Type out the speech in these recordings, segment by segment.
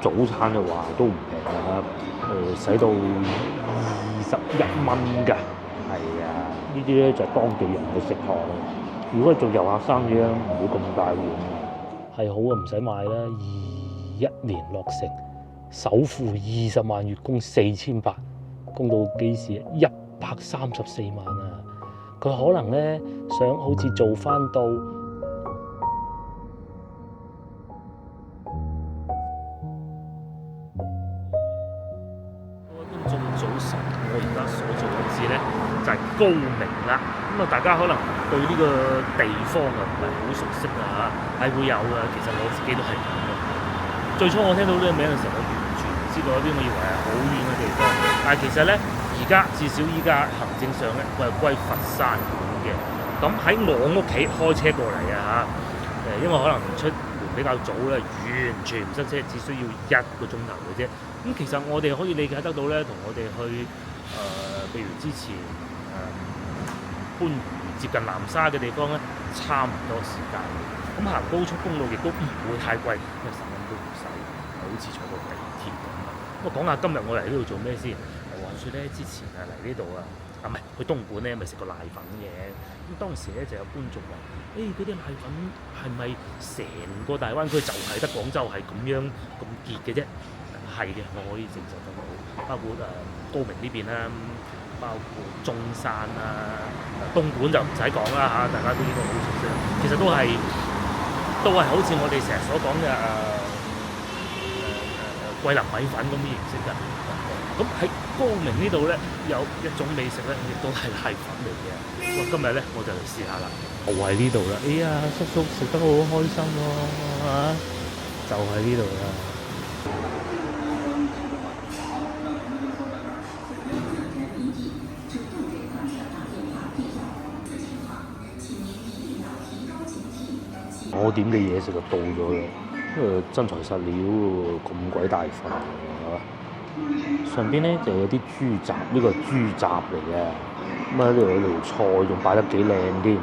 早餐嘅話都唔平啊，使到21蚊㗎，係啊，呢啲咧就係當地人嘅食堂。如果係做遊客生意咧，唔會咁大碗嘅。係好啊，唔使買啦。21年落成，首付20萬，月供4800，供到幾時？134萬啊！佢可能咧想好似做翻到。各位觀眾早晨，我而家所在嘅位置咧就係高明啦。咁啊，大家可能對呢個地方啊唔係好熟悉啊，係會有嘅。其實我自己都係咁嘅。最初我聽到呢個名嘅時候，我完全唔知道喺邊，我以為係好遠嘅地方。但係其實咧，而家至少依家行政上咧，我係歸佛山縣嘅。咁喺我屋企開車過嚟啊嚇，因為可能出門比較早咧，完全唔塞車，只需要1個鐘頭嘅啫。咁其實我哋可以理解得到咧，同我哋去譬如之前番禺接近南沙嘅地方咧，差唔多時間。咁行高速公路亦都唔會太貴，因為10蚊都唔使，好似坐個地鐵咁啊。咁講下今日我嚟呢度做咩先？話説咧，之前嚟呢度唔係去東莞咧，咪食過瀨粉嘅。咁當時咧就有觀眾話：嗰啲瀨粉係咪成個大灣區就係得廣州係咁樣咁結嘅啫？係嘅，我可以證實得到，包括高明呢邊啦，包括中山啦、東莞就唔使講啦嚇，大家都應該好熟悉。其實都係好似我哋成日所講嘅桂林米粉咁嘅形式㗎。咁喺高明呢度咧，有一種美食咧，亦都係瀨粉嚟嘅。今日咧我就嚟試下啦，就喺呢度啦。哎呀，叔叔食得好開心喎嚇，就喺呢度啦。我點嘅嘢食就到咗啦，真材實料咁鬼大份啊！上邊咧就有啲豬雜，呢個係豬雜嚟嘅，咁啊呢度有條菜仲擺得幾靚添。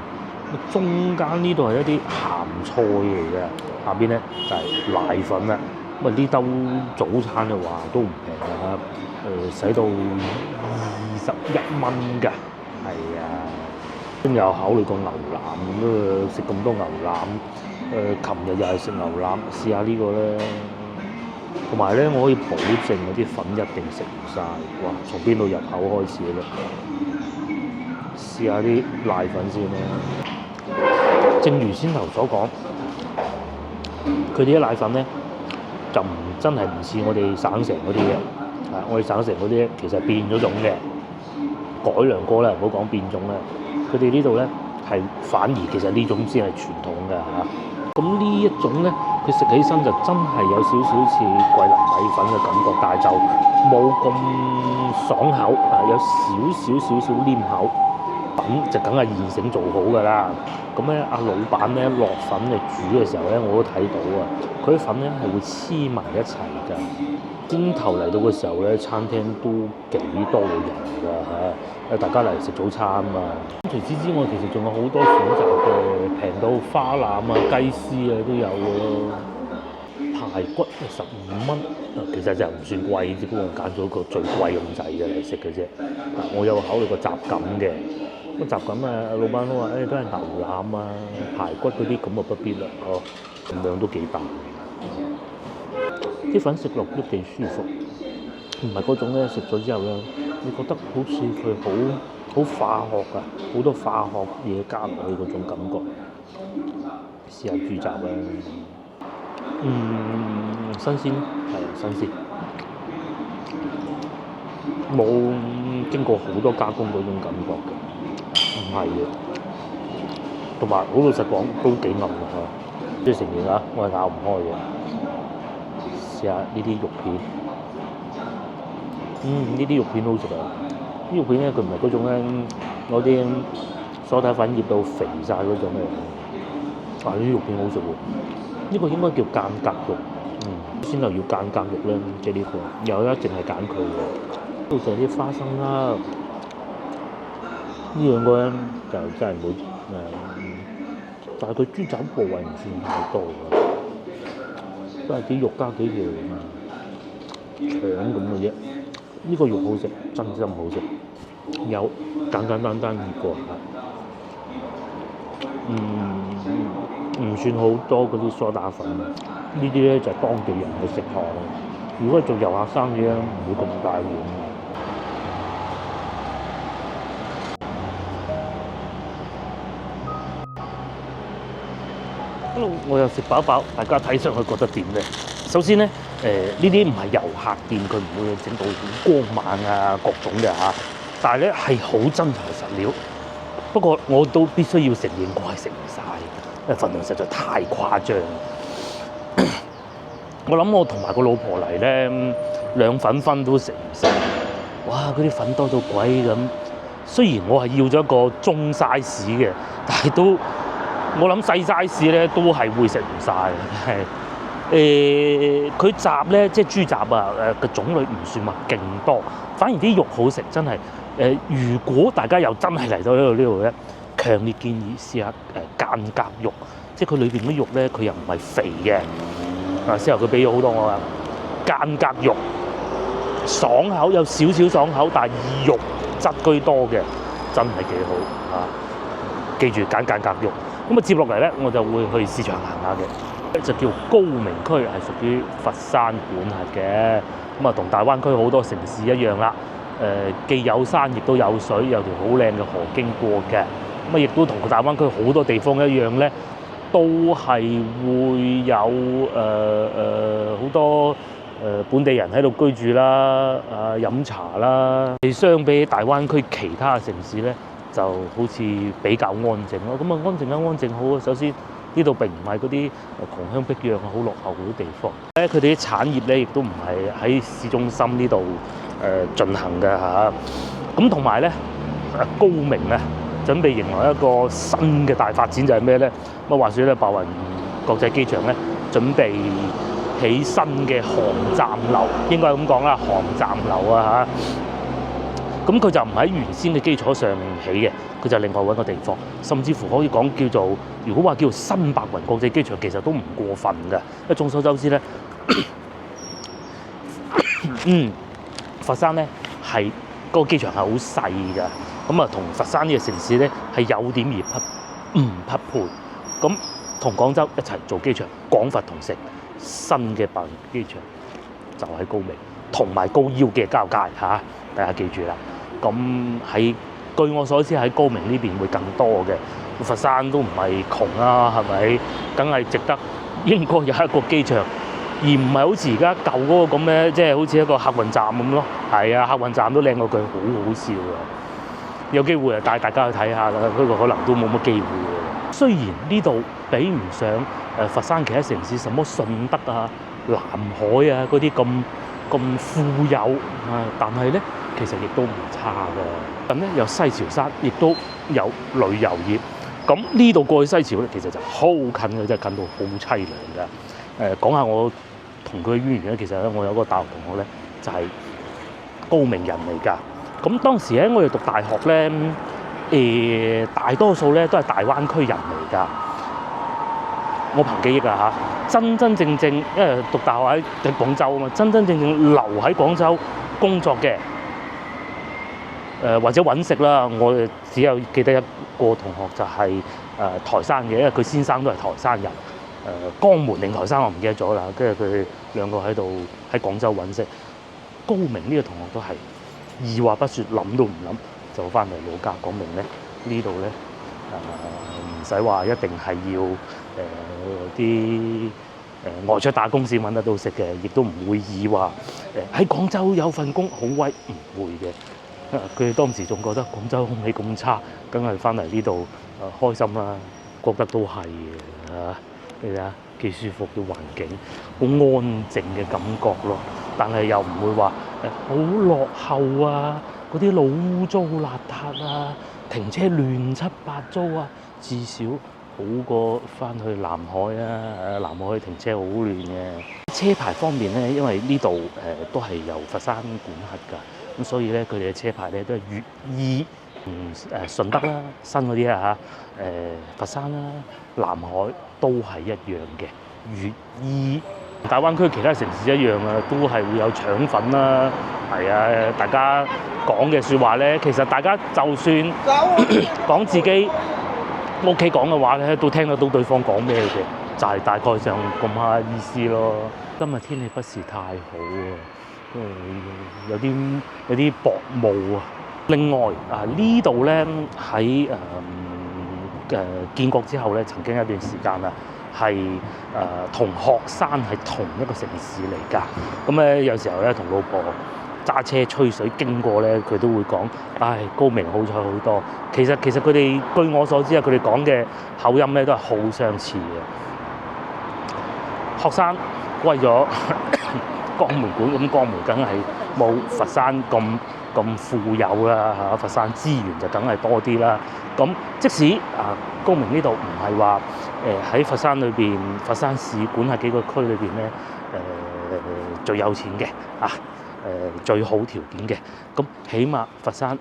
中間呢度係一啲鹹菜嚟嘅，下邊咧就係瀨粉啦。咁啊呢兜早餐嘅話都唔平啊，使到21蚊㗎，係啊。都有考慮過牛腩咁啊，食咁多牛腩，琴日又係食牛腩，試下呢個咧。同埋咧，我可以保證嗰啲粉一定食唔晒。哇！從邊度入口開始咧？試下啲瀨粉先啦。正如先頭所講，佢哋啲瀨粉咧就真係唔似我哋省城嗰啲嘅。我哋省城嗰啲咧其實變咗種嘅，改良過啦，唔好講變種啦。佢哋呢度咧係反而其實呢種先係傳統嘅嚇。咁呢一種咧，佢食起身就真係有少少似桂林米粉嘅感覺，但係就冇咁爽口，有少少黏口。粉就梗係現成做好㗎啦。咁咧，阿老闆咧落粉嚟煮嘅時候咧，我都睇到啊，佢啲粉咧係會黐埋一齊㗎。朝頭嚟到嘅時候咧，餐廳都幾多人㗎嚇，大家嚟食早餐啊嘛。除此之外，其實仲有好多選擇嘅，平到花腩啊、雞絲啊都有嘅咯。排骨15蚊，其實就唔算貴，只不過揀咗個最貴咁滯嘅嚟食嘅啫。我有考慮過雜錦嘅，咁雜錦老闆都話都係牛腩啊、排骨嗰啲，咁啊不必啦，量都幾大。啲粉食落都幾舒服，唔係嗰種咧食咗之後咧，你覺得好似佢好化學㗎，好多化學嘢加落去嗰種感覺。試下豬雜啦，新鮮係新鮮，冇經過好多加工嗰種感覺嘅，唔係嘅。同埋好老實講都幾韌㗎，即係承認我係咬唔開嘅。試下呢啲肉片，呢啲肉片好食啊！呢肉片咧，佢唔係嗰種咧，攞啲梳打粉醃到肥晒嗰種嚟。呢啲肉片好食喎，呢個應該叫間隔肉。先頭要間隔肉咧，即係呢個，有一淨係揀佢嘅。到時啲花生啦，呢兩個咧就真係冇但係佢豬雜部位唔算太多㗎。都係啲肉加幾條腸咁嘅啫。呢個肉好食，真心好食，有簡單醃過下，唔算好多嗰啲梳打粉。呢啲咧就係當地人嘅食堂。如果係做遊客生意咧，唔會咁大碗。我又食飽，大家睇上去覺得點咧？首先咧，呢啲唔係遊客店，佢唔會整到好光猛啊，各種嘅嚇。但係咧係好真材實料。不過我都必須要承認，我係食唔晒，因為份量實在太誇張。我諗我同埋個老婆嚟咧，兩份分都食唔晒。哇！嗰啲粉多到鬼咁。雖然我係要咗一個中 size 嘅，但係都我諗細 size 咧都係會食唔晒嘅。佢雜咧，即係豬雜啊，嘅種類唔算話勁多，反而啲肉好食，真係。如果大家又真係嚟到呢度咧，強烈建議試下間隔肉，即係佢裏邊啲肉咧，佢又唔係肥嘅。先頭佢俾咗好多我啊，間隔肉爽口，有少少爽口，但係肉質居多嘅，真係幾好啊！記住揀間隔肉。咁啊，接落嚟咧，我就會去市場行下嘅，就叫高明區，係屬於佛山管轄嘅。咁啊，同大灣區好多城市一樣啦。既有山，亦都有水，有條好靚嘅河經過嘅。咁啊，亦都同大灣區好多地方一樣咧，都係會有好多本地人喺度居住啦，飲茶啦。相比大灣區其他城市咧，就好似比較安靜咯。咁啊，安靜好啊。首先呢度並唔係嗰啲窮鄉僻壤啊，好落後嗰啲地方。佢哋啲產業咧，亦都唔係喺市中心呢度進行嘅嚇。咁同埋咧，高明啊，準備迎來一個新嘅大發展，就係咩咧？咁啊，話説咧，白雲國際機場咧，準備起新嘅航站樓，應該係咁講啦，航站樓啊嚇。咁佢就唔喺原先嘅基礎上起嘅，佢就另外揾個地方，甚至乎可以講叫做，如果話叫做新白雲國際機場，其實都唔過分嘅。因為眾所周知咧，佛山咧係嗰個機場係好細㗎，咁啊同佛山呢個城市咧係有點而唔匹配。咁同廣州一齊做機場，廣佛同城，新嘅白雲機場就喺高明同埋高腰嘅交界嚇，大家記住啦。咁據我所知喺高明呢邊會更多嘅，佛山都唔係窮啦，係咪？梗係值得，應該有一個機場，而唔係好似而家舊嗰個咁咧，即係好似一個客運站咁咯。係啊，客運站都靚過佢，好笑啊！有機會啊，帶大家去睇下啦，不過可能都冇乜機會嘅。雖然呢度比唔上佛山其他城市，什麼順德啊、南海啊嗰啲咁富有啊，但係咧，其實亦都唔差嘅。咁咧有西樵山，亦都有旅遊業。咁呢度過去西樵咧，其實就好近嘅，真係近到好凄涼嘅。講下我同佢嘅淵源咧，其實咧我有個大學同學咧，就係高明人嚟㗎。咁當時咧我哋讀大學咧，大多數咧都係大灣區人嚟㗎。我憑記憶啊嚇，真正，因為讀大學喺廣州啊嘛，真正留喺廣州工作嘅，或者揾食啦。我只有記得一個同學就係台山嘅，因為佢先生都係台山人，江門定台山我唔記得咗啦。跟住佢哋兩個喺喺廣州揾食。高明呢個同學都係二話不説，諗都唔諗就翻嚟老家。講明咧呢度咧唔使話一定係要啲外出打工先揾得到食嘅，亦都唔會以話喺廣州有份工好威，唔會嘅。佢哋當時仲覺得廣州空氣咁差，梗係翻嚟呢度開心啦，覺得都係嘅嚇。你睇下幾舒服嘅環境，好安靜嘅感覺咯。但係又唔會話好落後啊，嗰啲老污糟邋遢啊，停車亂七八糟啊，至少好過翻去南海啊！南海停車好亂嘅。車牌方面咧，因為呢度都係由佛山管轄㗎，咁所以咧佢哋嘅車牌咧都係粵 E，順德啦、新嗰啲啊嚇，佛山啦、南海都係一樣嘅粵 E 大灣區其他城市一樣啊，都係會有腸粉啦。係啊，大家講嘅説話咧，其實大家就算講自己屋企講嘅話咧，都聽得到對方講咩嘅，就係大概上咁下意思咯。今日天氣不是太好啊，有啲薄霧啊。另外啊，呢度咧喺建國之後咧，曾經一段時間啊，係同學山係同一個城市嚟㗎。咁咧有時候咧同老婆揸車吹水經過咧，佢都會講：唉，高明好彩好多。其實佢哋據我所知啊，佢哋講嘅口音咧都係好相似嘅。學生歸咗江門管，咁江門梗係冇佛山咁富有啦嚇，佛山資源就梗係多啲啦。咁即使高明呢度唔係話喺佛山裏邊，佛山市管轄幾個區裏邊咧最有錢嘅最好條件嘅，咁起碼佛山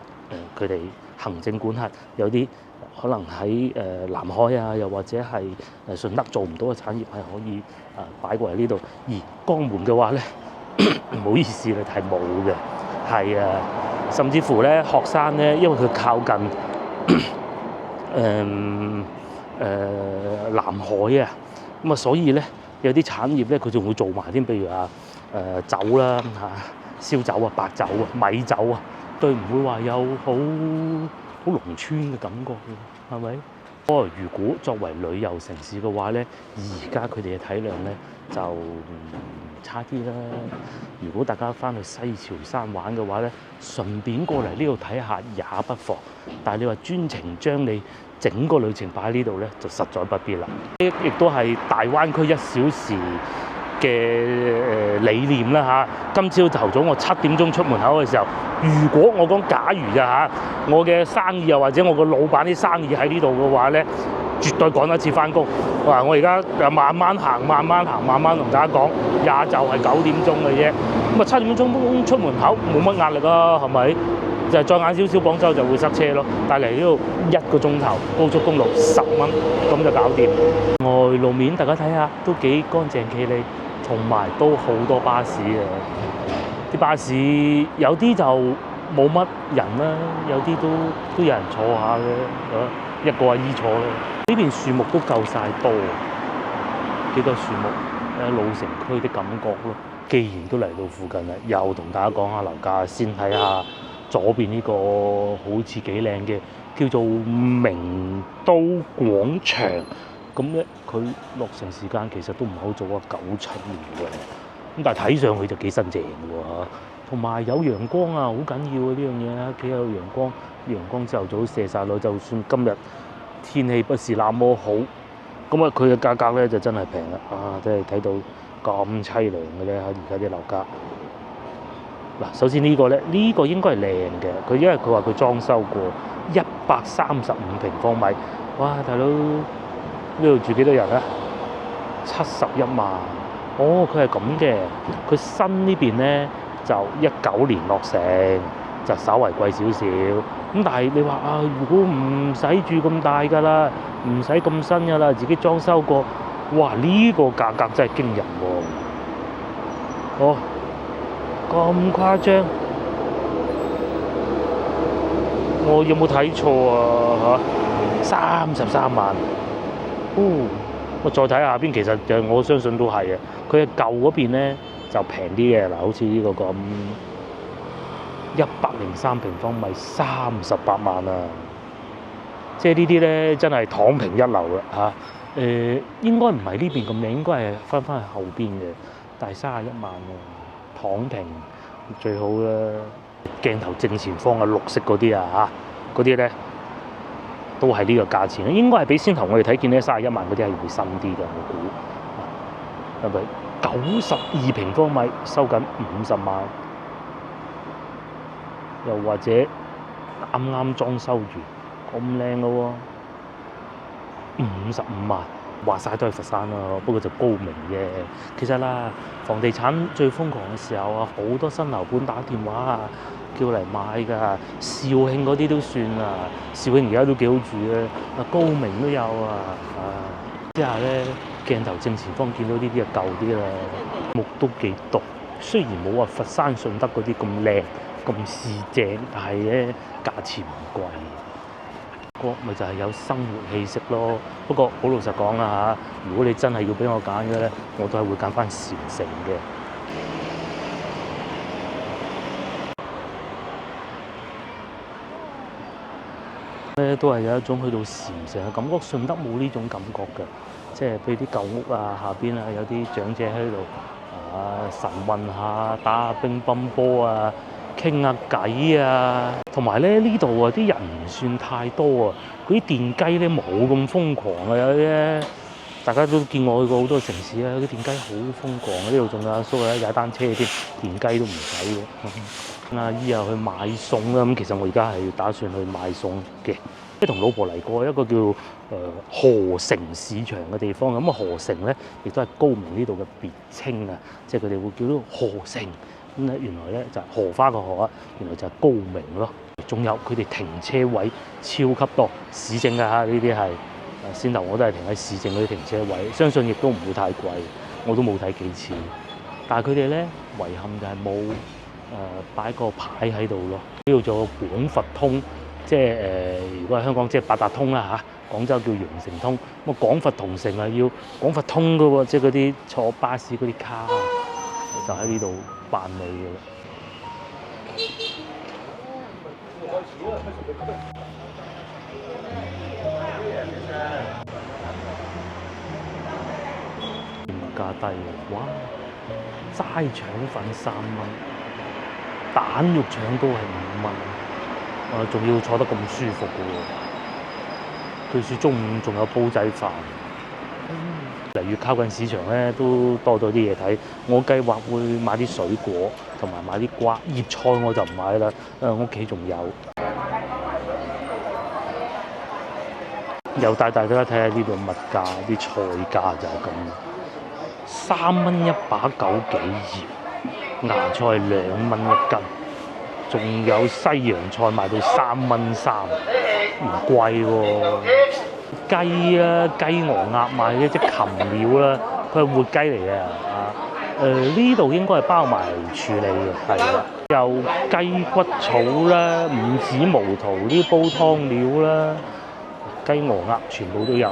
佢哋行政管轄有啲可能喺南海啊，又或者係順德做唔到嘅產業係可以擺過嚟呢度。而江門嘅話咧，唔好意思啦，係冇嘅，係甚至乎咧學生咧，因為佢靠近南海啊，咁啊所以咧有啲產業咧佢仲會做埋添，譬如酒啦燒酒啊、白酒啊、米酒啊，對唔會話有好農村嘅感覺嘅，係咪？如果作為旅遊城市嘅話咧，而家佢哋嘅體量咧就差啲啦。如果大家翻去西樵山玩嘅話咧，順便過嚟呢度睇下也不妨。但係你話專程將你整個旅程擺喺呢度咧，就實在不必啦。亦都係大灣區1小時嘅理念啦嚇。今朝頭早我7點鐘出門口嘅時候，如果我講假如咋嚇，我嘅生意又或者我個老闆啲生意喺呢度嘅話咧，絕對趕得切翻工。我而家慢慢行，慢慢同大家講，也就係9點鐘嘅啫。咁7點鐘出門口冇乜壓力啊，係咪？就係再晏少少，廣州就會塞車咯。但係嚟呢度1個鐘頭，高速公路10蚊，咁就搞掂。外路面大家睇下，都幾乾淨企理，同埋都好多巴士嘅。啲巴士有啲就冇乜人啦，有啲都有人坐下嘅，一個阿姨坐啦。呢邊樹木都夠晒多，幾多樹木，老城區的感覺咯。既然都嚟到附近啦，又同大家講下樓價，先睇下左邊呢個好似幾靚嘅，叫做明都廣場。咁咧，佢落成時間其實都唔係好早啊，97年嘅。咁但係睇上去就幾新淨嘅喎，同埋有陽光啊，好緊要啊呢樣嘢啊！屋企有陽光，陽光朝頭早射晒落，就算今日天氣不是那麼好，咁啊佢嘅價格咧就真係平啦！真係睇到咁凄涼嘅咧，而家啲樓價。嗱，首先呢個咧，呢個應該係靚嘅，佢因為佢話佢裝修過135平方米，哇！大佬呢度住幾多人啊？71萬。哦，佢係咁嘅，佢新呢邊咧就19年落成，就稍為貴少少。咁但係你話如果唔使住咁大㗎啦，唔使咁新㗎啦，自己裝修過，哇！呢個價格真係驚人喎。哦，咁誇張，我有冇睇錯啊？33萬。哦。我再睇下邊，其實就我相信都係嘅。佢嘅舊嗰邊咧就平啲嘅，嗱，好似呢個咁103平方米38萬啊！即係呢啲咧真係躺平一流啦嚇。應該唔係呢邊咁靚，應該係翻去後邊嘅，但係31萬喎，躺平最好啦。鏡頭正前方嘅綠色嗰啲嗰啲咧。都係呢個價錢，應該係比先頭我哋睇見呢31萬嗰啲係會新啲嘅，我估係咪？92平方米收緊50萬，又或者啱啱裝修完咁靚嘅喎，55萬，話晒都係佛山啦，不過就高明嘅。其實啦，房地產最瘋狂嘅時候啊，好多新樓盤打電話叫嚟買㗎，肇慶嗰啲都算啦，肇慶而家都幾好住嘅，高明都有之下咧鏡頭正前方見到呢啲就舊啲啦，木都幾毒。雖然冇話佛山順德嗰啲咁靚咁市正，但係咧價錢唔貴。個咪就係有生活氣息咯。不過好老實講啦嚇，如果你真係要俾我揀嘅咧，我都係會揀翻禪城嘅。咧都係有一種去到禪城嘅感覺，順德冇呢種感覺嘅，即係譬如啲舊屋啊，下邊啊有啲長者喺度晨運下，打下乒乓波啊，傾下偈啊，同埋咧呢度啊啲人唔算太多啊，嗰啲電雞咧冇咁瘋狂啊，有啲咧大家都見我去過好多城市啊，有啲電雞好瘋狂啊，呢度仲有阿叔咧踩單車添，電雞都唔使嘅。阿姨又去買餸啦，咁其實我而家係打算去買餸嘅，即係同老婆嚟過一個叫河城市場嘅地方，咁啊河城咧亦都係高明呢度嘅別稱啊，即係佢哋會叫做河城，咁咧原來咧就係荷花個荷啊，原來就係高明咯。仲有佢哋停車位超級多，市政㗎嚇呢啲係，先頭我都係停喺市政嗰啲停車位，相信亦都唔會太貴，我都冇睇幾次，但係佢哋咧遺憾就係冇擺個牌喺度咯。呢度仲有廣佛通，即係如果係香港即係八達通啦嚇，廣州叫羊城通。咁啊廣佛同城啊要廣佛通嘅喎，即係嗰啲坐巴士嗰啲卡就喺呢度辦理嘅啦。價低嘅，哇！齋腸粉3蚊，蛋肉腸都係5蚊，仲要坐得咁舒服嘅喎。據說中午仲有煲仔飯。嚟越靠近市場咧，都多咗啲嘢睇。我計劃會買啲水果，同埋買啲瓜。葉菜我就唔買啦，因為屋企仲有。又帶大家睇下呢度物價，啲菜價就係咁，3蚊一把枸杞葉，芽菜2蚊1斤，仲有西洋菜賣到3蚊3，唔貴喎。雞啊，雞鵝鴨賣嘅即禽料啦，佢係活雞嚟嘅呢度應該係包埋處理嘅，係啦。有雞骨草啦、五指毛肚啲煲湯料啦。雞鵝鴨全部都有。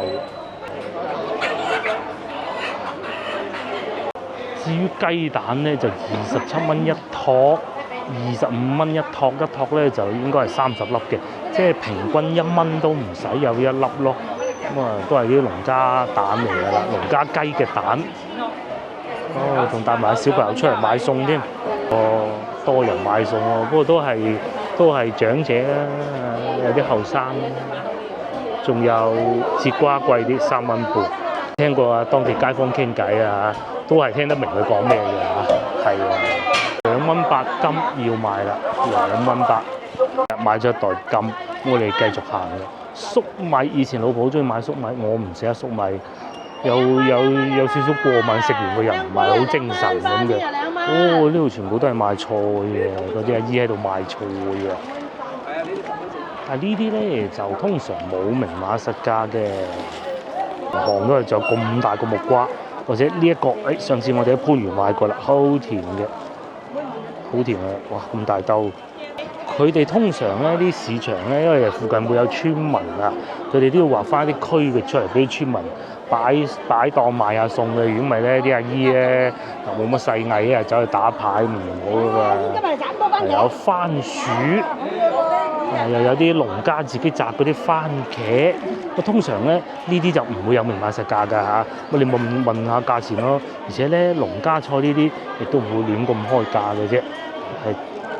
至於雞蛋咧，就27蚊一托，25蚊一托，一托咧就應該係30粒嘅，即係平均1蚊都唔使有1粒咯。咁啊，都係啲農家蛋嚟㗎啦，農家雞嘅蛋。哦，仲帶埋小朋友出嚟買餸添。哦，多人買餸喎，不過都係長者啦，有啲後生。仲有節瓜貴啲，3蚊半。聽過啊，當地街坊傾偈啊，都係聽得明佢講咩嘅嚇。係啊，2蚊8金要買啦，2蚊8。買咗一袋金，我哋繼續行嘅。粟米以前老婆好中意買粟米，我唔食得粟米，有少少過敏，食完個人唔係好精神咁嘅。哦，呢度全部都係賣菜嘅，嗰啲阿姨喺度賣菜嘅。但呢啲咧就通常冇明碼實價嘅，行都係就咁大個木瓜，或者呢一個，上次我哋喺番禺買過啦，好甜嘅，好甜啊！哇，咁大兜。佢哋通常咧啲市場咧，因為附近會有村民啊，佢哋都要劃翻啲區域出嚟俾村民擺檔賣下餸嘅。如果唔係咧，啲阿姨咧又冇乜細藝啊，走去打牌唔好㗎嘛。又有番薯。又有啲農家自己摘嗰啲番茄，通常咧呢啲就唔會有明碼實價㗎嚇，你問下價錢咯。而且咧農家菜呢啲亦都唔會亂咁開價嘅啫，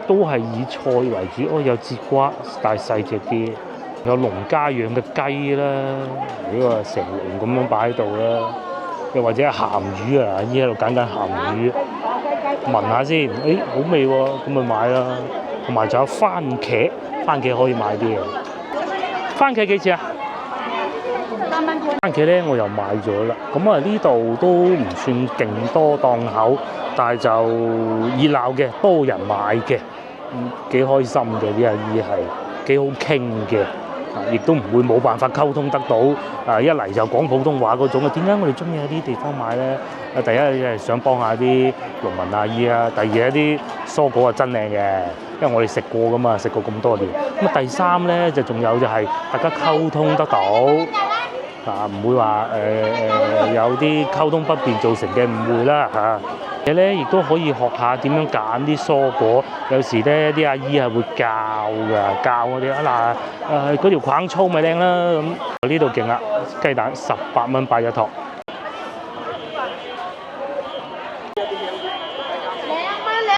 都係以菜為主。有節瓜，但係細隻啲，有農家養嘅雞啦，呢個成籠咁樣擺喺度啦，又或者係鹹魚啊，依喺度揀緊鹹魚，聞下先，好味喎，咁咪買啦。同埋仲有番茄。番茄可以買啲嘅，番茄幾錢啊？3蚊半。番茄咧我又買咗啦，咁啊呢度都唔算勁多檔口，但係就熱鬧嘅，多人買嘅，幾開心嘅，啲阿姨係幾好傾嘅。亦都唔會冇辦法溝通得到。一嚟就講普通話嗰種啊，點解我哋中意喺啲地方買咧？第一係想幫下啲農民阿姨啊，第二一啲蔬果係真靚嘅，因為我哋食過噶嘛，食過咁多年。咁啊第三咧就仲有就係大家溝通得到，唔會話有啲溝通不便造成嘅誤會啦嚇。嘢咧亦都可以學下點樣揀啲蔬果，有時咧啲阿姨係會教㗎，教我哋嗰條框粗咪靚啦咁。呢度勁啦，雞蛋18蚊8一托。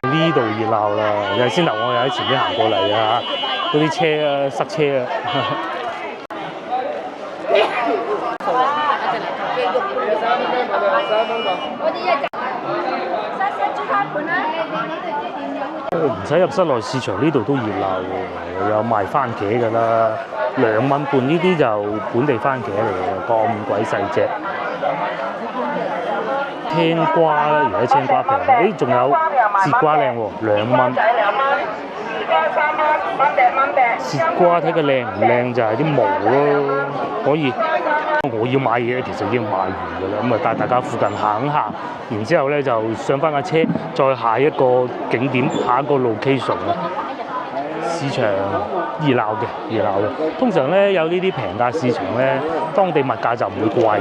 呢度熱鬧啦！先頭我又喺前邊行過嚟啊，嗰啲車啊塞車啊。唔使入室內市場，呢度都熱鬧喎，有賣番茄㗎啦，2蚊半呢啲就本地番茄嚟嘅，咁鬼細隻。青瓜啦，而家青瓜平，仲有節瓜靚喎，2蚊。節瓜睇佢靚唔靚就係啲毛咯，可以。我要買嘢其實已經買完㗎啦，咁啊帶大家附近行下，然之後咧就上翻架車，再下一個景點，下一個 location 啊。市場熱鬧嘅。通常咧有呢啲平價市場咧，當地物價就唔會貴嘅。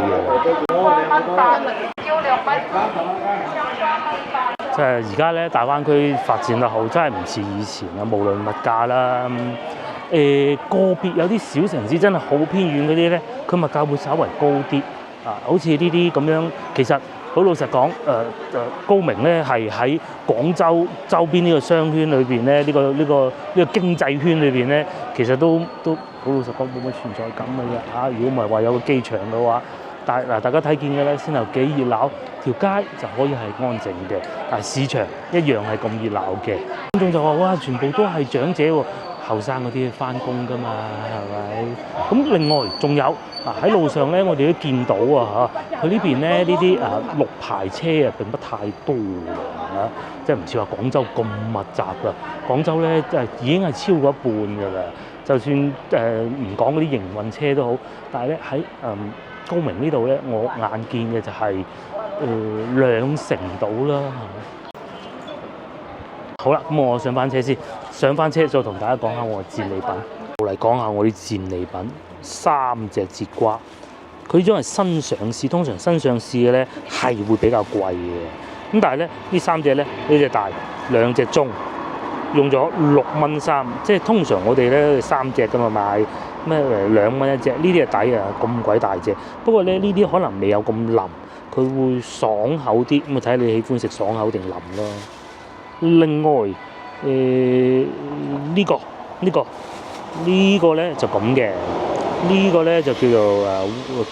即係而家咧，大灣區發展得好，真係唔似以前啊！無論物價啦，個別有啲小城市真係好偏遠嗰啲咧，佢物價會稍為高啲啊。好似呢啲咁樣，其實好老實講，高明咧係喺廣州周邊呢個商圈裏邊咧，呢個經濟圈裏邊咧，其實都好老實講冇乜存在感嘅啫嚇。如果唔係話有個機場嘅話，大家睇見嘅咧，先頭幾熱鬧，條街就可以係安靜嘅，但係市場一樣係咁熱鬧嘅。觀眾就話：哇，全部都係長者喎，後生嗰啲翻工㗎嘛，係咪？咁另外仲有喺路上咧，我哋都見到啊嚇，佢呢邊咧呢啲綠牌車啊並不太多㗎，即係唔似話廣州咁密集㗎。廣州咧已經係超過一半㗎啦。就算唔講嗰啲營運車都好，但係咧喺高明呢度咧，我眼見嘅就係2成到啦。好啦，咁我上翻車先，上翻車再同大家講下我嘅戰利品。我嚟講下我啲戰利品，3隻節瓜，佢呢種係新上市，通常新上市嘅咧係會比較貴嘅。咁但係咧呢3隻咧，呢隻大，2隻中，用咗6蚊3，即係通常我哋咧3隻㗎嘛買。咩2蚊一隻，呢啲係抵啊！咁鬼大隻，不過咧呢啲可能未有咁腍，佢會爽口啲，咁啊睇你喜歡食爽口定腍咯。另外呢個咧就咁嘅，呢個咧就叫做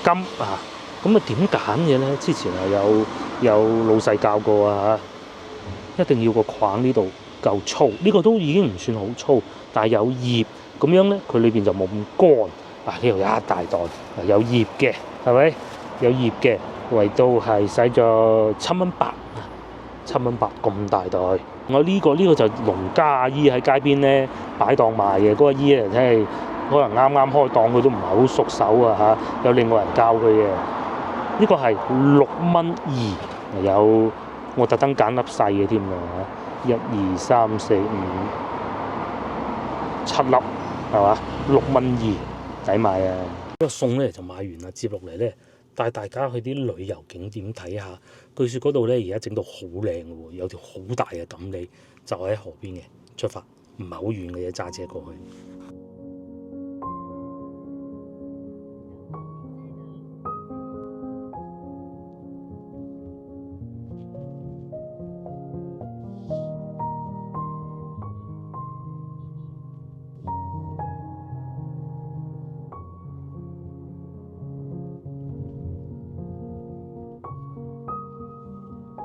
金啊。咁啊點揀嘅咧？之前有老細教過啊嚇，一定要個框呢度夠粗，呢個都已經唔算好粗，但係有葉。咁樣咧，佢裏邊就冇咁乾。呢度有一大袋，有葉嘅，係咪？有葉嘅，圍到係使咗7蚊8，7蚊8咁大袋。我呢個就農家阿姨喺街邊咧擺檔賣嘅，嗰個阿姨啊真係可能啱啱開檔，佢都唔係好熟手啊嚇，有另外人教佢嘅。呢個係6蚊2，有我特登揀粒細嘅添啊，1、2、3、4、5、7粒。係嘛？6蚊2，抵買啊！呢個餸咧就買完啦，接落嚟咧帶大家去啲旅遊景點睇下。據說嗰度咧而家整到好靚嘅喎，有條好大嘅錦鯉，就喺河邊嘅。出發唔係好遠嘅嘢，揸車過去。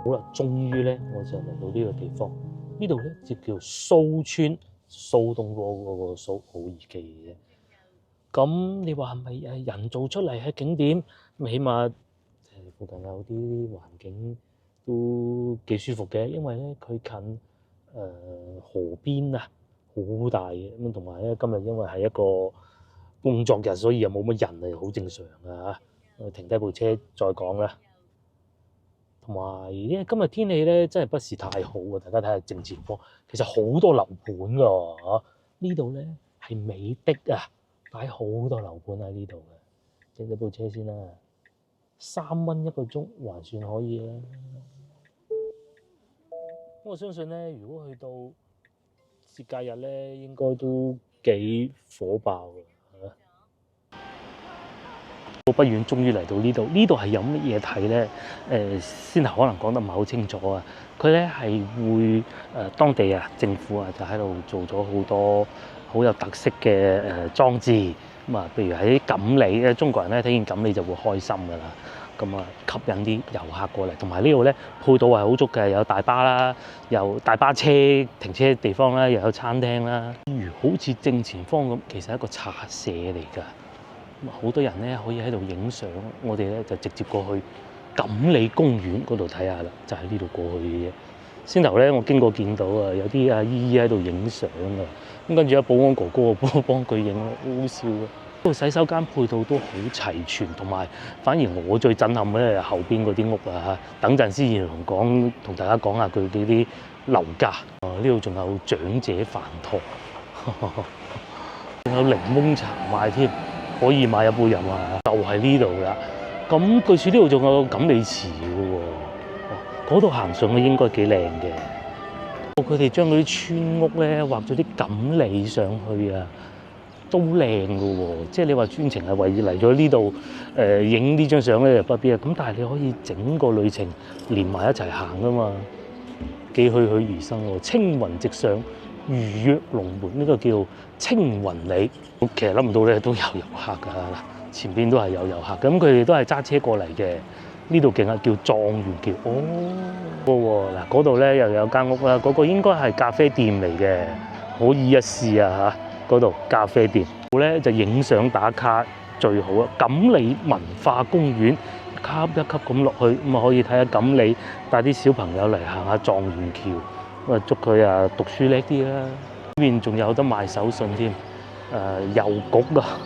好啦，終於咧我就嚟到呢個地方，呢度咧就叫蘇村，蘇東坡嗰個蘇，好易記嘅啫。咁你話係咪人造出嚟嘅景點？咁起碼附近有啲環境都幾舒服嘅，因為咧佢近河邊啊，好大嘅咁，同埋咧今日因為係一個工作日，所以又冇乜人係好正常嘅嚇。停低部車再講啦。同埋今日天氣咧真係不是太好啊！大家睇下正前方，其實好多樓盤㗎嚇。呢度咧係美的啊，擺好多樓盤喺呢度嘅。停低部車先啦，3蚊1個鐘還算可以啦。我相信咧，如果去到節假日咧，應該都幾火爆嘅。不遠，終於嚟到呢度。呢度係有乜嘢睇咧？先頭可能講得唔係好清楚啊。佢咧係會當地啊政府啊就喺度做咗好多好有特色嘅裝置。咁啊，譬如喺錦鯉咧，中國人咧睇見錦鯉就會開心㗎啦。咁啊，吸引啲遊客過嚟。同埋呢度咧配套係好足嘅，有大巴啦，有大巴車停車地方啦，又有餐廳啦。如好似正前方咁，其實係一個茶社嚟㗎。好多人咧可以喺度影相，我哋咧就直接過去錦鯉公園嗰度睇下啦，就喺呢度過去嘅啫。先頭咧我經過見到啊，有啲阿姨喺度影相啊，咁跟住有保安哥哥幫佢影，好笑啊！呢度洗手間配套都好齊全，同埋反而我最震撼咧後邊嗰啲屋啊嚇，等陣先同大家講下佢哋啲樓價。呢度仲有長者飯堂，仲有檸檬茶賣添。可以買一杯飲啊！就係呢度啦。咁據說呢度仲有錦鯉池嘅喎，嗰度行上去應該幾靚嘅。佢哋將嗰啲村屋咧畫咗啲錦鯉上去啊，都靚嘅喎。即係你話專程係為嚟咗呢度影呢張相咧，就不必啊。咁但係你可以整個旅程連埋一齊行㗎嘛，幾栩栩如生喎。青雲直上，如躍龍門，呢個叫青雲里。其實諗唔到咧，都有遊客㗎，前邊都係有遊客。咁佢哋都係揸車過嚟嘅。呢度勁啊，叫狀元橋。嗱嗰度咧又有間屋啦，嗰個應該係咖啡店嚟嘅，可以一試啊嚇。嗰度咖啡店，咧就影相打卡最好啊！錦鯉文化公園，級一級咁落去，咁啊可以睇下錦鯉，帶啲小朋友嚟行下狀元橋，咁啊祝佢啊讀書叻啲啦。呢邊仲有得賣手信添。郵局啊！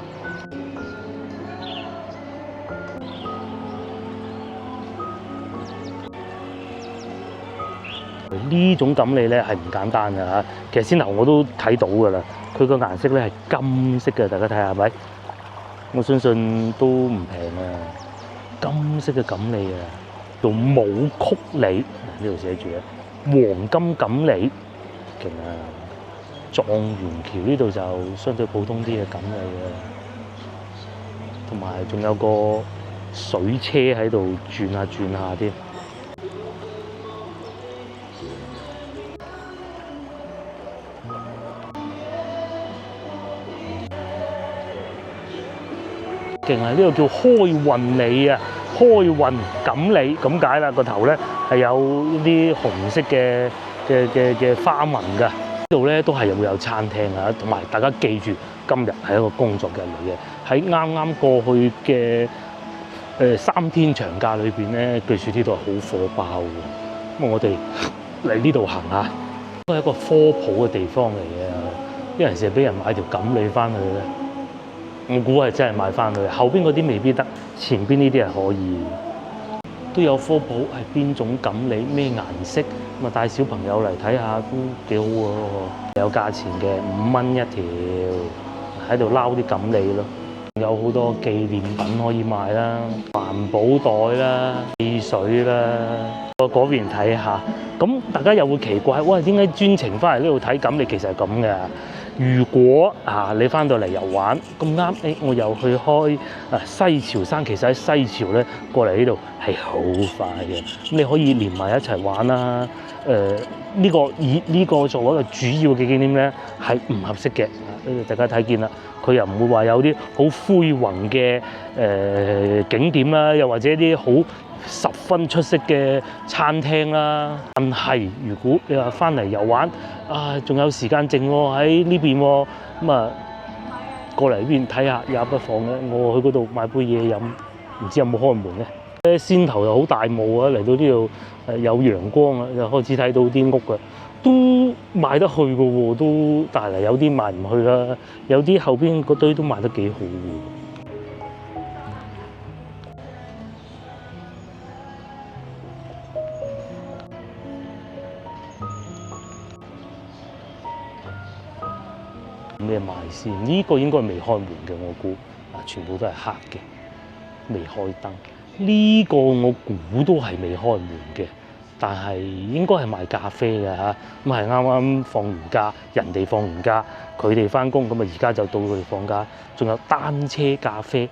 呢種錦鯉咧係唔簡單㗎嚇。其實先頭我都睇到㗎啦，佢個顏色咧係金色嘅，大家睇下係咪？我相信都唔平啊！金色嘅錦鯉啊，叫武曲鯉，呢度寫住啊，黃金錦鯉，勁啊！狀元橋呢度就相對普通啲嘅錦鯉嘅，同埋仲有個水車喺度轉下添。勁啊！呢個叫開運鯉啊，開運錦鯉咁解啦。個頭咧係有啲紅色嘅花紋㗎。呢度咧都係會有餐廳啊，同埋大家記住，今日係一個工作日嚟嘅。喺啱啱過去嘅3天長假裏邊咧，據說呢度係好火爆嘅。咁我哋嚟呢度行下，都係一個科普嘅地方嚟嘅。啲人成日俾人買條錦鯉翻去咧，我估係真係買翻去。後邊嗰啲未必得，前邊呢啲係可以。都有科普係邊種錦鯉，咩顏色，咁啊帶小朋友嚟睇下都幾好喎。有價錢嘅，5蚊一條，喺度撈啲錦鯉咯。有好多紀念品可以買啦，環保袋啦、汽水啦。我嗰邊睇下，咁大家又會奇怪，喂，點解專程翻嚟呢度睇錦鯉？其實係咁嘅。如果你翻到嚟遊玩咁啱，我又去開西樵山，其實喺西樵咧過嚟呢度係好快嘅，咁你可以連埋一齊玩啦。以呢個作為一個主要嘅景點咧，係唔合適嘅。大家睇見啦，佢又唔會話有啲好恢宏嘅景點啦，又或者啲好十分出色嘅餐廳啦。但係如果你話翻嚟遊玩，仲有時間剩喎喺呢邊喎，咁啊過嚟呢邊睇下也不妨嘅。我去嗰度買杯嘢飲，唔知有冇開門咧？先頭又好大霧啊，嚟到呢度有陽光啊，就開始睇到啲屋啊。都賣得去嘅喎，都但係有啲賣唔去啦，有啲後邊嗰堆都賣得幾好喎。咩賣先？呢個應該係未開門嘅，我估全部都係黑嘅，未開燈。呢個我估都係未開門嘅，但係應該係賣咖啡嘅嚇。咁係啱啱放完假，人哋放完假，佢哋翻工，咁啊而家就到佢哋放假。仲有單車咖啡，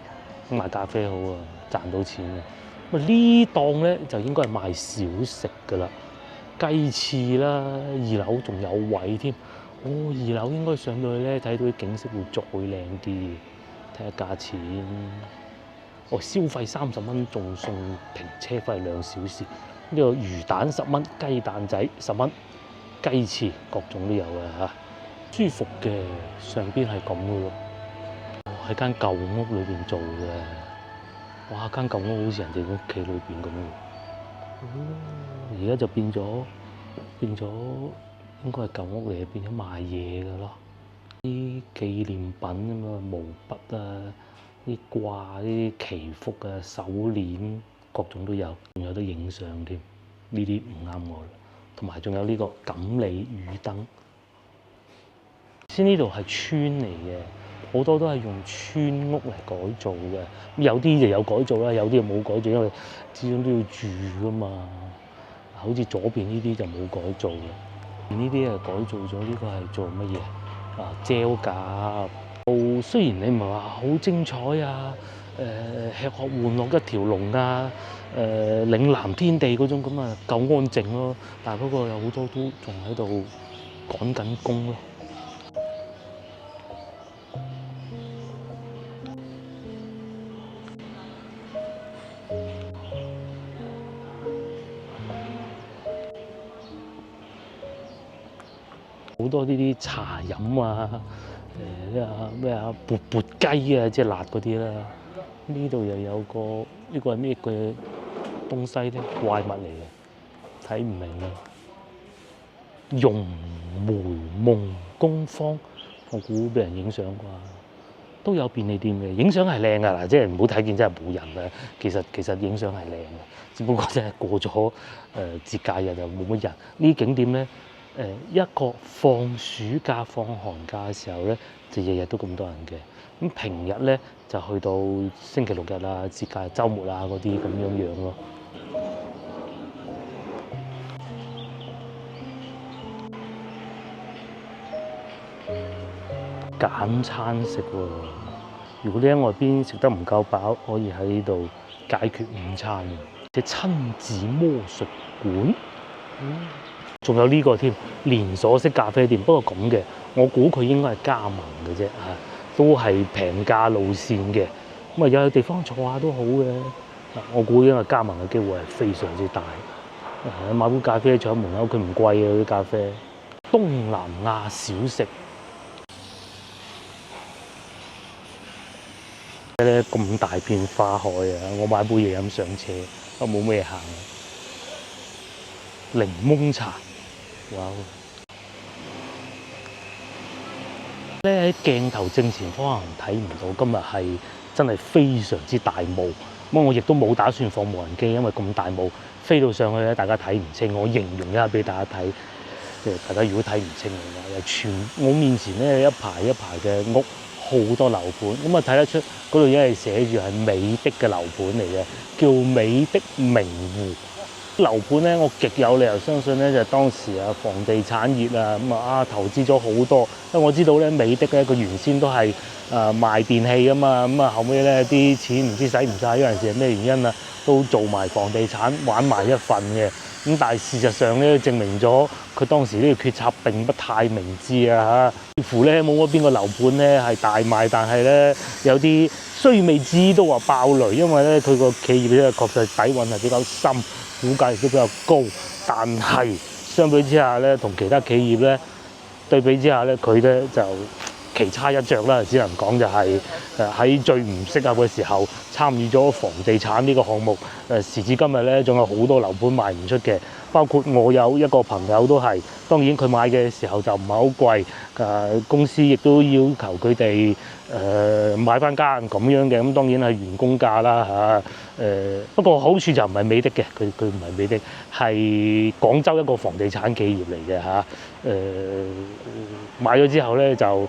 賣咖啡好啊，賺到錢嘅。咁啊呢檔咧就應該係賣小食㗎啦，雞翅啦，二樓仲有位添。哦，二樓應該上到去咧，睇到啲景色會再靚啲。睇下價錢，哦，消費30蚊，仲送停車費2小時。呢個魚蛋10蚊，雞蛋仔10蚊，雞翅各種都有嘅嚇，舒服嘅。上邊係咁嘅喎，喺間舊屋裏邊做嘅。哇，間舊屋好似人哋屋企裏邊咁嘅。而家就變咗。應該係舊屋嚟，變咗賣嘢㗎咯。啲紀念品啊嘛，毛筆啊，啲掛啲祈福啊、手鏈，各種都有，仲有得影相添。呢啲唔啱我啦。同埋仲有呢個錦鯉魚燈。先呢度係村嚟嘅，好多都係用村屋嚟改造嘅。有啲就有改造啦，有啲就冇改造，因為始終都要住㗎嘛。好似左邊呢啲就冇改造嘅。呢啲係改造咗，呢個係做乜嘢？膠架。雖然你唔係話好精彩啊，吃喝玩樂一條龍啊，嶺南天地嗰種咁啊，夠安靜咯。但係嗰個有好多都仲喺度趕緊工咯。好多呢啲茶飲啊，咩缽缽雞啊，即係辣嗰啲啦。呢度又有個呢個係咩嘅東西咧？怪物嚟嘅，睇唔明啊！榕梅夢工坊，我估俾人影相啩。都有便利店嘅，影相係靚㗎嗱，即係唔好睇見真係冇人啊。其實影相係靚嘅，只不過真係過咗節假日就冇乜人。呢啲景點咧。一個放暑假、放寒假嘅時候咧，就日日都咁多人嘅。咁平日咧就去到星期六日啊、節假日、週末啊嗰啲咁樣咯。揀餐食喎，如果你喺外邊食得唔夠飽，可以喺呢度解決午餐。即係親子魔術館。仲有呢個添，連鎖式咖啡店，不過咁嘅，我估佢應該係加盟嘅啫嚇，都係平價路線嘅。咁啊有地方坐下都好嘅，我估因為加盟嘅機會係非常之大。買杯咖啡坐喺門口，佢唔貴嘅啲咖啡。東南亞小食咧，咁大片花海啊！我買杯嘢飲上車，都冇咩行。檸檬茶。哇！咧喺鏡頭正前方可能睇唔到，今日係真係非常之大霧。咁我亦都冇打算放無人機，因為咁大霧飛到上去咧，大家睇唔清。我形容一下俾大家睇，即係大家如果睇唔清嘅話，又全我面前咧一排一排嘅屋，好多樓盤。咁啊睇得出嗰度因為寫住係美的嘅樓盤嚟嘅，叫美的名戶。樓盤咧，我極有理由相信咧，就當時房地產熱投資咗好多。因為我知道咧，美的咧佢原先都係賣電器噶嘛，後尾咧啲錢唔知使唔晒，有陣時係咩原因啊，都做埋房地產玩埋一份嘅。咁但係事實上咧，證明咗佢當時呢個決策並不太明智啊嚇。似乎咧冇乜邊個樓盤咧係大賣，但係咧有啲雖未至都話爆雷，因為咧佢個企業咧確實底蘊係比較深。股價亦都比較高，但係相比之下咧，同其他企業咧對比之下咧，佢咧就奇差一著啦。只能講就係喺最唔適合嘅時候參與咗房地產呢個項目。時至今日咧，仲有好多樓盤賣唔出嘅。包括我有一個朋友都係，當然佢買嘅時候就唔係好貴，公司亦都要求佢哋買翻間咁樣嘅，咁當然係員工價啦嚇。不過好處就唔係美的嘅，佢唔係美的，係廣州一個房地產企業嚟嘅嚇。買咗之後咧就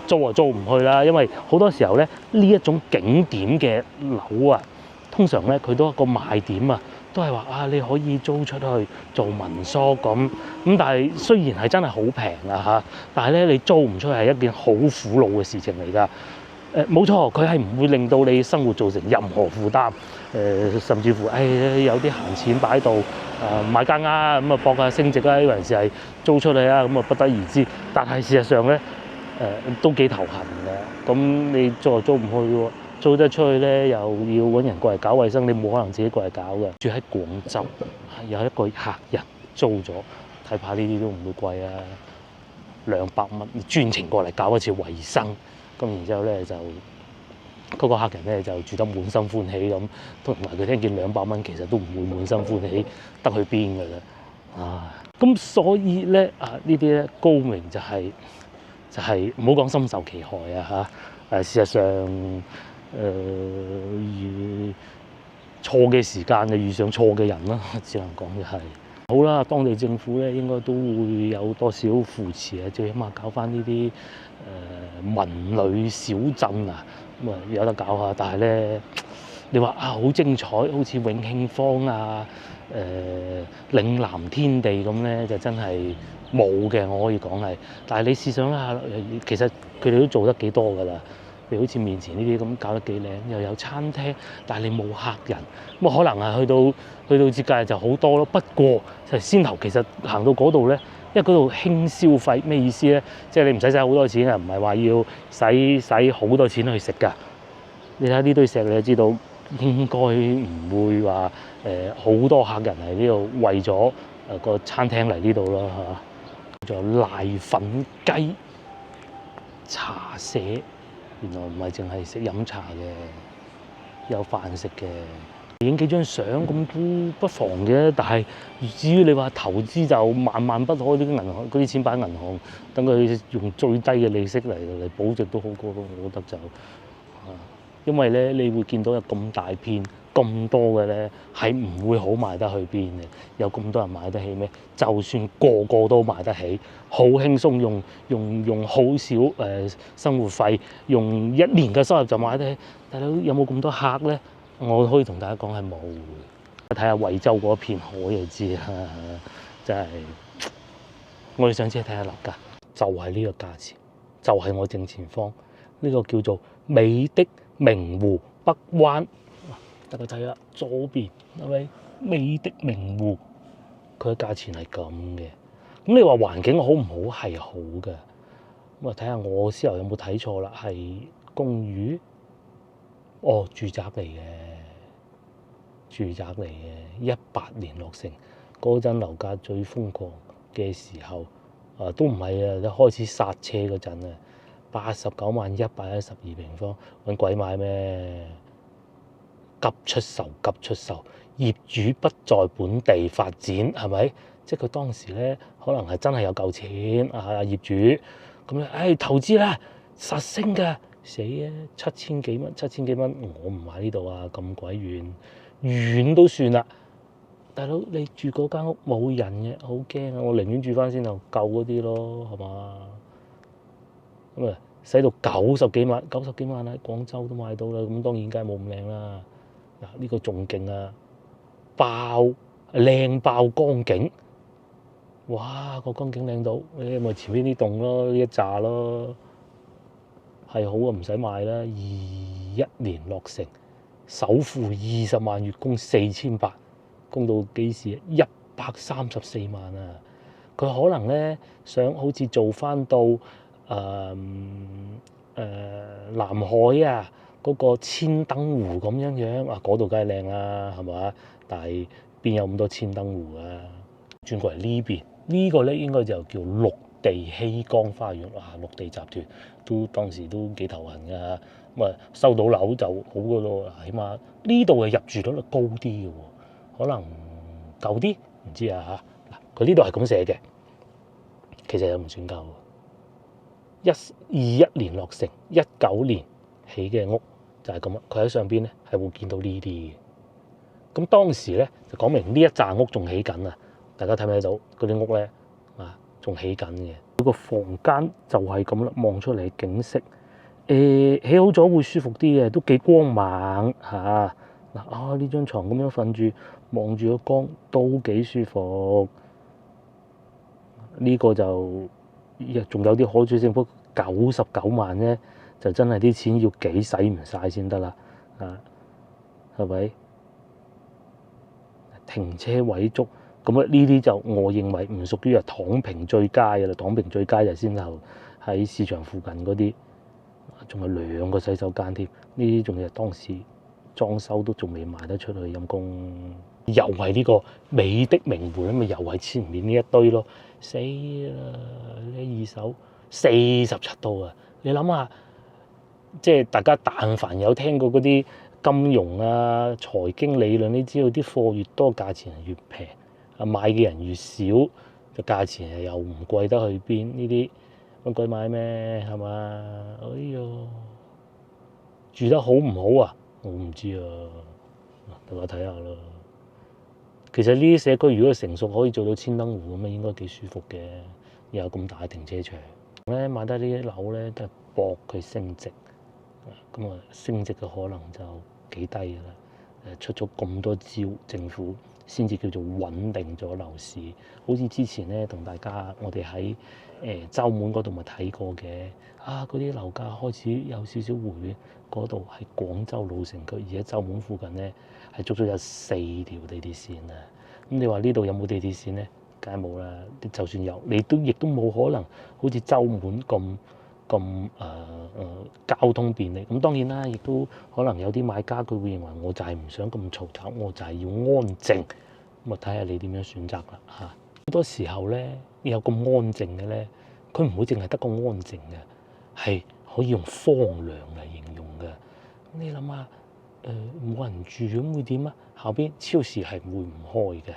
租就租唔去啦，因為好多時候咧呢一種景點嘅樓啊，通常咧佢都一個賣點啊，都係話啊你可以租出去做民宿咁，但係雖然係真係好平啊嚇，但係咧你租唔出去係一件好苦惱嘅事情嚟㗎。冇錯，佢係唔會令到你生活造成任何負擔。甚至乎有啲閒錢擺喺度，買間咁啊搏下升值啊，有陣時係租出去啊，咁啊不得而知。但係事實上咧，都幾頭痕嘅。咁你租又租唔去喎，租得出去咧又要揾人過嚟搞衞生，你冇可能自己過嚟搞嘅。住喺廣州，有一個客人租咗，睇怕呢啲都唔會貴啊，200蚊專程過嚟搞一次衞生，咁然之後咧就。嗰個客人咧就住得滿心歡喜咁，同埋佢聽見200蚊其實都唔會滿心歡喜得去邊㗎啦。咁所以咧呢啲咧高明就係唔好講深受其害啊嚇。事實上錯嘅時間就遇上錯嘅人啦，只能講嘅係。好啦，當地政府咧應該都會有多少扶持啊，最起碼搞翻呢啲文旅小鎮啊。咁有得搞下，但係咧，你話好精彩，好似永慶坊啊、嶺南天地咁咧，就真係冇嘅，我可以講係。但係你試想一下，其實佢哋都做得幾多㗎啦。譬如好似面前呢啲咁搞得幾靚，又有餐廳，但係你冇客人，咁可能係去到節假日就好多咯。不過就先頭其實行到嗰度咧。因為嗰度輕消費，咩意思咧？即係你唔使使好多錢啊，唔係話要使好多錢去食㗎。你睇下呢堆石，你就知道應該唔會話好多客人嚟呢度為咗個餐廳嚟呢度咯嚇。仲有瀨粉雞、茶社，原來唔係淨係食飲茶嘅，有飯食嘅。影幾張相咁都不妨嘅，但係至於你話投資就萬萬不可，啲銀行嗰啲錢擺銀行，等佢用最低嘅利息嚟保值都好過咯，我覺得就因為咧你會見到有咁大片咁多嘅咧，係唔會好賣得去邊嘅，有咁多人買得起咩？就算個個都買得起，好輕鬆用好少生活費，用1年嘅收入就買得起，大佬有冇咁多客咧？我可以同大家講係冇嘅，睇下惠州嗰片海就知啦，真係我哋上次睇下樓價，就係呢個價錢，就係我正前方呢個叫做美的明湖北灣，大家睇下左邊係咪美的明湖？佢嘅價錢係咁嘅，咁你話環境好唔好係好嘅，咁睇下我先頭有冇睇錯啦，係公寓。住宅嚟嘅，住宅嚟嘅，18年落成，嗰陣樓價最瘋狂嘅時候，都唔係啊，一開始剎車嗰陣啊，89萬112平方，揾鬼買咩？急出售，業主不在本地發展，係咪？即係佢當時咧，可能係真係有嚿錢業主，咁咧，投資啦，實升㗎。死啊！7000幾蚊，我唔買呢度啊！咁鬼遠都算啦。大佬你住嗰間屋冇人嘅，好驚啊！我寧願住翻先頭舊嗰啲咯，係嘛？咁使到90幾萬喺廣州都買到啦。咁當然梗係冇咁靚啦。嗱，呢個仲勁啊！靚爆江景，哇！個江景靚到，你咪前面啲棟咯，呢一紮咯。係好啊，唔使買啦。21年落成，首付20萬，月供4800，供到幾時？134萬啊！佢可能咧想好似做翻到南海啊嗰個千燈湖咁樣嗰度梗係靚啦，係嘛？但係邊有咁多千燈湖啊？轉過嚟呢邊，呢個咧應該就叫綠地希光花園，綠地集團都當時都幾頭痕㗎，咁收到樓就好㗎咯，起碼呢度嘅入住率高啲嘅喎，可能舊啲唔知啊嚇。嗱，佢呢度係咁寫嘅，其實又唔算夠。21年落成，19年起嘅屋就係咁啦。佢喺上邊咧係會見到呢啲嘅。咁當時咧就講明呢一紮屋仲起緊啊！大家睇唔睇到嗰啲屋咧啊？仲起緊嘅。個房間就係咁啦，望出嚟景色，起好咗會舒服啲嘅，都幾光猛嚇。嗱呢張床咁樣瞓住，望住個光都幾舒服。呢個就仲有啲可取性，不過99萬咧，就真係啲錢要幾使唔晒先得啦啊！係咪？停車位足，咁啊呢啲就我認為唔屬於係躺平最佳嘅啦。躺平最佳就先後喺市場附近嗰啲，仲有2個洗手間添。呢啲仲係當時裝修都仲未賣得出去，陰公。又係呢個美的名門，咪又係前面呢一堆咯。死啦！呢二手47度啊！你諗下，即係大家但凡有聽過嗰啲金融啊、財經理論，你知道啲貨越多，價錢係越平，啊買嘅人越少，就價錢又唔貴得去邊。呢啲咁貴買咩？係嘛？哎唷，住得好唔好啊？我唔知啊，大家睇下啦。其實呢啲社區如果成熟，可以做到千燈湖咁啊，應該幾舒服嘅。又有咁大停車場咧，買得呢啲樓咧都係搏佢升值。咁啊，升值嘅可能就幾低㗎啦。出咗咁多招，政府先至叫做穩定咗樓市。好似之前咧，同大家我哋喺週末嗰度咪睇過嘅。嗰啲樓價開始有少少回，嗰度係廣州老城區，而喺週末附近咧係足足有4條地鐵線啊。咁你話呢度有冇地鐵線咧？梗係冇啦。就算有，你亦都冇可能好似週末咁交通便利。咁當然啦，亦都可能有啲買家佢會認為我就係唔想咁嘈雜，我就係要安靜。咁啊，睇下你點樣選擇啦嚇。好多時候咧，有咁安靜嘅咧，佢唔會淨係得個安靜嘅，係可以用荒涼嚟形容嘅。咁你諗下，冇人住咁會點啊？後邊超市係會唔開嘅。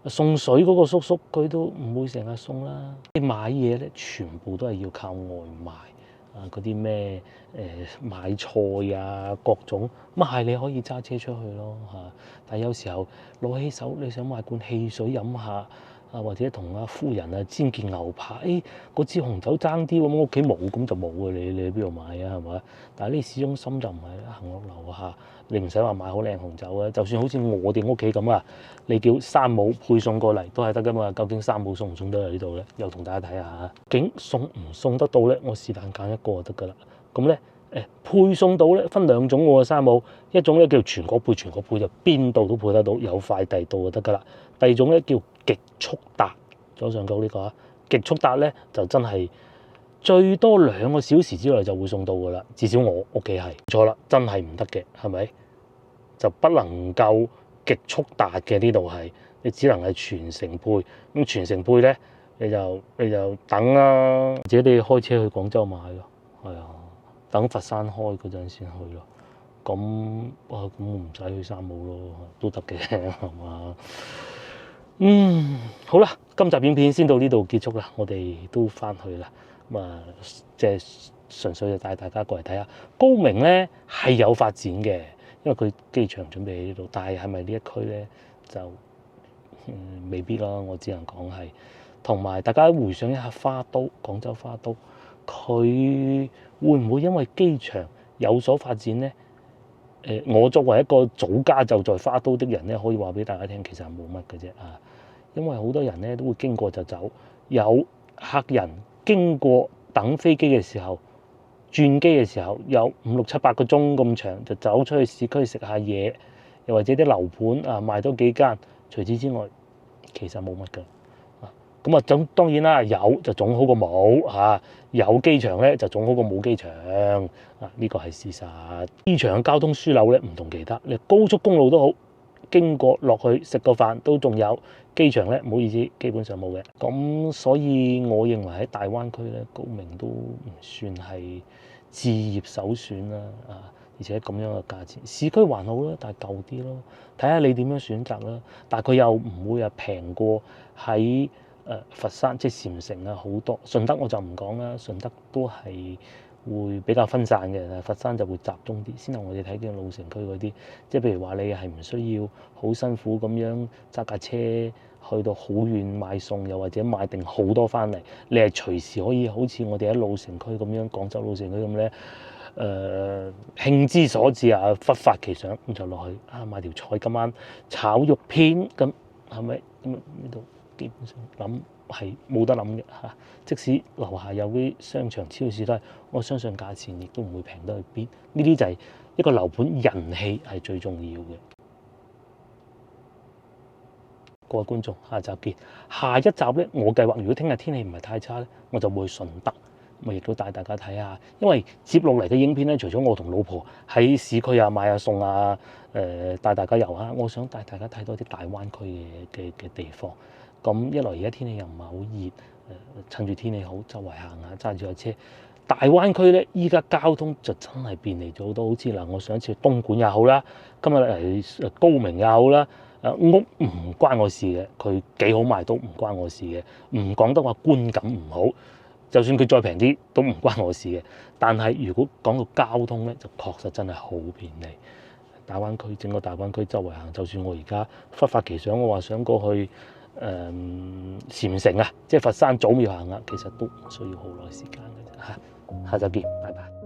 送水嗰個叔叔佢都唔會成日送啦。你買嘢咧，全部都係要靠外賣啊！嗰啲咩買菜啊，各種咁係你可以揸車出去咯嚇。但係有時候攞起手，你想買罐汽水飲下啊，或者同阿夫人啊煎件牛扒，嗰支紅酒爭啲咁，屋企冇咁就冇嘅。你喺邊度買啊？係嘛？但係呢市中心就唔係行落樓下。你唔使話買好靚紅酒啊，就算好似我哋屋企咁啊，你叫山姆配送過嚟都係得噶嘛。究竟山姆送唔送得嚟呢度咧？又同大家睇下嚇，究竟送唔送得到咧？我是但揀一個就得噶啦。咁咧配送到咧分2種喎，山姆一種咧叫全國配，全國配就邊度都配得到，有快遞到就得噶啦。第二種咧叫極速達，左上角呢個啊，極速達咧就真係最多2個小時之內就會送到噶啦，至少我屋企係錯啦，真係唔得嘅，係咪？就不能夠極速達嘅，呢度係，你只能係全程配。咁全程配咧，你就等啦，或者你開車去廣州買咯，係啊，等佛山開嗰陣先去咯。咁我唔使去山姆咯，都得嘅，係嘛？好啦，今集影片先到呢度結束啦，我哋都翻去啦。咁啊，即係純粹就帶大家過嚟睇下高明咧係有發展嘅，因為佢機場準備喺呢度，但係咪呢一區咧就未必咯。我只能講係，同埋大家回想一下花都，廣州花都，佢會唔會因為機場有所發展咧？我作為一個早家就在花都的人咧，可以話俾大家聽，其實係冇乜嘅啫啊！因為好多人咧都會經過就走，有客人經過等飛機嘅時候，轉機嘅時候有5、6、7、8個鐘咁長，就走出去市區食下嘢，又或者啲樓盤啊賣多幾間。除此之外，其實冇乜㗎。咁啊，當然啦，有就總好過冇嚇。有機場咧就總好過冇機場啊，呢個係事實。機場嘅交通樞紐咧唔同其他，你高速公路都好，經過落去食個飯都仲有。機場咧唔好意思，基本上冇嘅。咁所以我認為喺大灣區咧，高明都唔算係置業首選啦。而且咁樣嘅價錢，市區還好啦，但係舊啲咯，睇下你點樣選擇啦。但係佢又唔會平過喺佛山即係禪城啊好多，順德我就唔講啦，順德都係會比較分散嘅，但係佛山就會集中啲。先頭我哋睇見老城區嗰啲，即係譬如話你係唔需要好辛苦咁樣揸架車去到好遠買餸，又或者買定好多翻嚟，你係隨時可以好似我哋喺老城區咁樣，廣州老城區咁咧。興之所至啊，忽發奇想咁就落去啊買條菜，今晚炒肉片咁係咪？咁呢度基本上諗係冇得諗嘅嚇。即使樓下有啲商場超市都係，我相信價錢亦都唔會平得去邊。呢啲就係一個樓盤人氣係最重要嘅。各位觀眾，下集見。下一集咧，我計劃如果聽日天氣唔係太差咧，我就會去順德。我亦都帶大家睇下，因為接落嚟嘅影片咧，除咗我同老婆喺市區啊買下餸啊，帶大家遊下，我想帶大家睇多啲大灣區嘅地方。咁一來而家天氣又唔係好熱，趁住天氣好周圍行下，揸住架車。大灣區咧，依家交通就真係便利咗好多，好似嗱，我上一次去東莞也好啦，今日嚟高明也好啦，屋唔關我事嘅，佢幾好賣都唔關我事嘅，唔講得話觀感唔好。就算佢再平啲都唔關我事嘅，但係如果講到交通咧，就確實真係好便利。大灣區整個大灣區周圍行，就算我而家忽發奇想，我話想過去禪城啊，即係佛山祖廟行啊，其實都唔需要好耐時間嘅啫嚇。下集見，拜拜。